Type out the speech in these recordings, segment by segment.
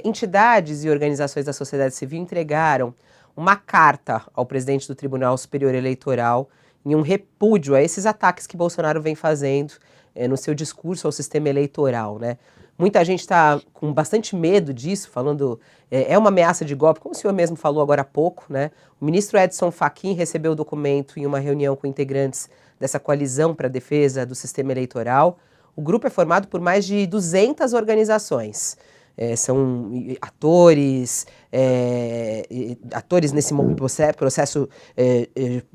entidades e organizações da sociedade civil entregaram uma carta ao presidente do Tribunal Superior Eleitoral em um repúdio a esses ataques que Bolsonaro vem fazendo no seu discurso ao sistema eleitoral, né? Muita gente está com bastante medo disso, falando é uma ameaça de golpe, como o senhor mesmo falou agora há pouco, né? O ministro Edson Fachin recebeu o documento em uma reunião com integrantes dessa coalizão para a defesa do sistema eleitoral. O grupo é formado por mais de 200 organizações. São atores, atores nesse processo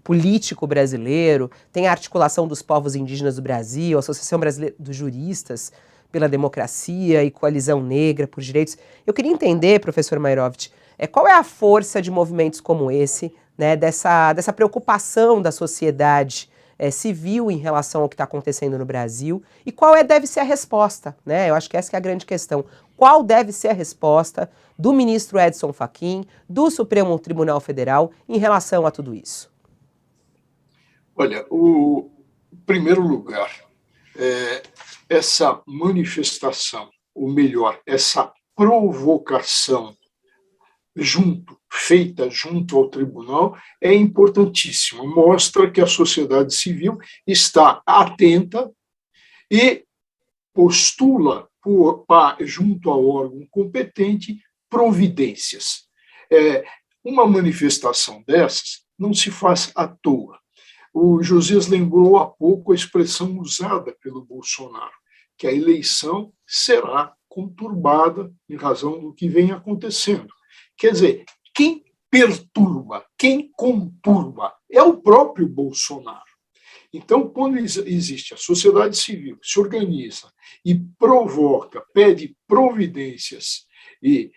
político brasileiro, tem a articulação dos povos indígenas do Brasil, a Associação Brasileira dos Juristas pela Democracia e Coalizão Negra por Direitos. Eu queria entender, professor Mairovitch, qual é a força de movimentos como esse, né, dessa preocupação da sociedade civil em relação ao que está acontecendo no Brasil, e qual deve ser a resposta, né? Eu acho que essa que é a grande questão. Qual deve ser a resposta do ministro Edson Fachin, do Supremo Tribunal Federal, em relação a tudo isso? Olha, em primeiro lugar, essa manifestação, ou melhor, essa provocação feita junto ao tribunal é importantíssima. Mostra que a sociedade civil está atenta e postula, junto ao órgão competente, providências. Uma manifestação dessas não se faz à toa. O Josias lembrou há pouco a expressão usada pelo Bolsonaro, que a eleição será conturbada em razão do que vem acontecendo. Quer dizer, quem perturba, quem conturba é o próprio Bolsonaro. Então, quando existe a sociedade civil, se organiza e provoca, pede providências e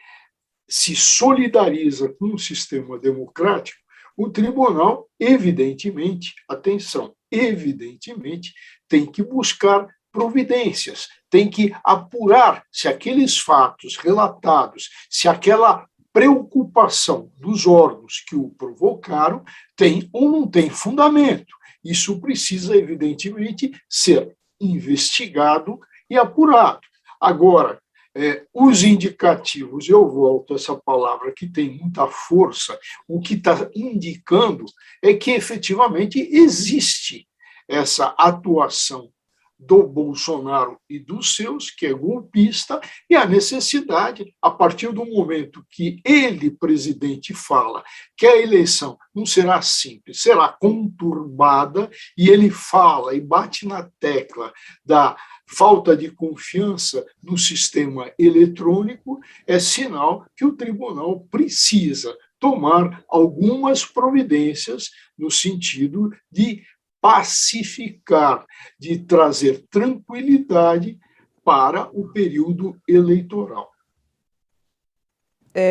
se solidariza com o sistema democrático, o tribunal, evidentemente, atenção, evidentemente, tem que buscar providências, tem que apurar se aqueles fatos relatados, se aquela preocupação dos órgãos que o provocaram tem ou não tem fundamento. Isso precisa, evidentemente, ser investigado e apurado. Agora, os indicativos, eu volto a essa palavra que tem muita força, o que está indicando é que, efetivamente, existe essa atuação do Bolsonaro e dos seus, que é golpista, e a necessidade, a partir do momento que ele, presidente, fala que a eleição não será simples, será conturbada, e ele fala e bate na tecla da falta de confiança no sistema eletrônico, é sinal que o tribunal precisa tomar algumas providências no sentido de pacificar, de trazer tranquilidade para o período eleitoral.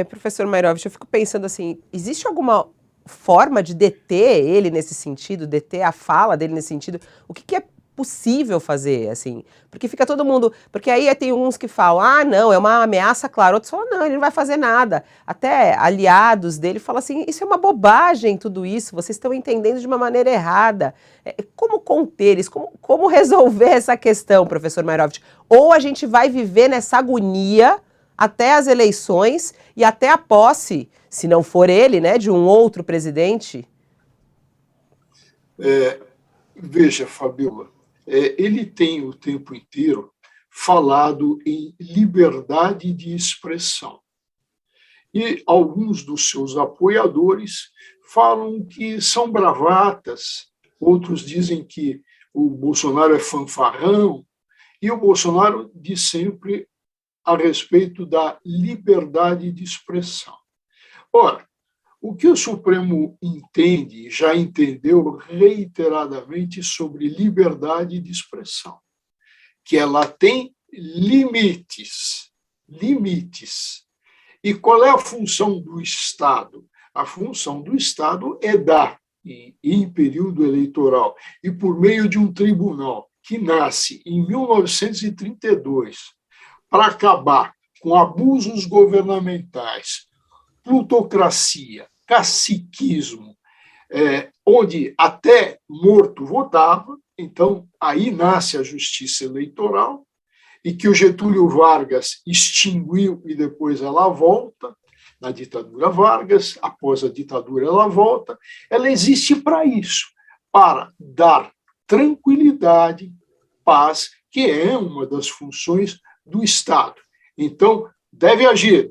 Professor Mairovitch, eu fico pensando assim, existe alguma forma de deter ele nesse sentido, deter a fala dele nesse sentido? O que é possível fazer, assim? Porque fica todo mundo... Porque aí tem uns que falam, não, é uma ameaça, claro. Outros falam, não, ele não vai fazer nada. Até aliados dele falam assim, isso é uma bobagem, tudo isso, vocês estão entendendo de uma maneira errada. Como conter isso? Como resolver essa questão, professor Mairovitch? Ou a gente vai viver nessa agonia até as eleições e até a posse, se não for ele, né, de um outro presidente? Veja, Fabiola, ele tem o tempo inteiro falado em liberdade de expressão. E alguns dos seus apoiadores falam que são bravatas, outros dizem que o Bolsonaro é fanfarrão, e o Bolsonaro diz sempre a respeito da liberdade de expressão. Ora, o que o Supremo entende, já entendeu reiteradamente sobre liberdade de expressão, que ela tem limites. Limites. E qual é a função do Estado? A função do Estado é dar, em período eleitoral, e por meio de um tribunal que nasce em 1932 para acabar com abusos governamentais, plutocracia, caciquismo, onde até morto votava, então aí nasce a justiça eleitoral, e que o Getúlio Vargas extinguiu e depois ela volta, na ditadura Vargas, após a ditadura ela volta, ela existe para isso, para dar tranquilidade, paz, que é uma das funções do Estado. Então, deve agir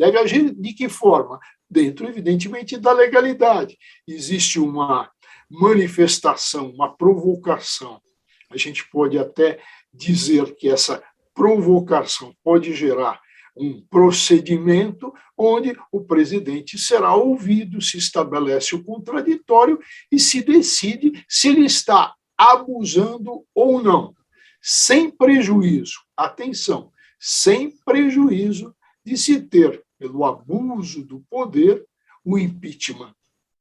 de que forma? Dentro, evidentemente, da legalidade. Existe uma manifestação, uma provocação. A gente pode até dizer que essa provocação pode gerar um procedimento onde o presidente será ouvido, se estabelece o contraditório e se decide se ele está abusando ou não, sem prejuízo, atenção, sem prejuízo de se ter, pelo abuso do poder, o impeachment